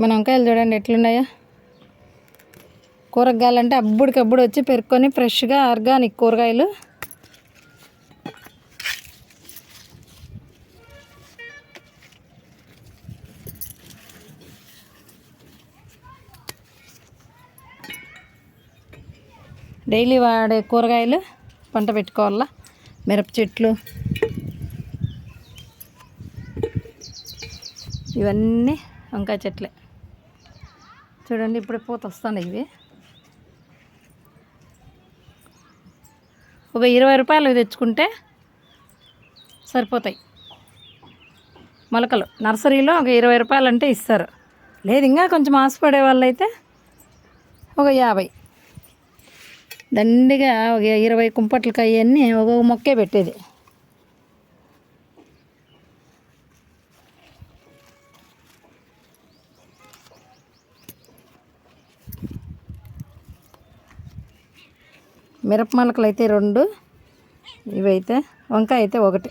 మన వంకాయలు చూడండి ఎట్లున్నాయో. కూరగాయలంటే అప్పుడికప్పుడు వచ్చి పెరుక్కొని ఫ్రెష్గా ఆర్గానిక్ కూరగాయలు. డైలీ వాడే కూరగాయలు పంట పెట్టుకోవాలా. మిరప చెట్లు ఇవన్నీ వంకాయ చెట్లే. చూడండి ఇప్పుడు పూత వస్తుంది. ఇవి ఒక 20 రూపాయలు తెచ్చుకుంటే సరిపోతాయి మొలకలు. నర్సరీలో ఒక 20 రూపాయలు అంటే ఇస్తారు. లేదు ఇంకా కొంచెం ఆశపడే వాళ్ళు అయితే ఒక 50. దండిగా ఒక 20 కుంపట్లకి అవన్నీ ఒక మొక్కే పెట్టేది. మిరప మొలకలు అయితే 2, ఇవైతే వంకాయ అయితే 1.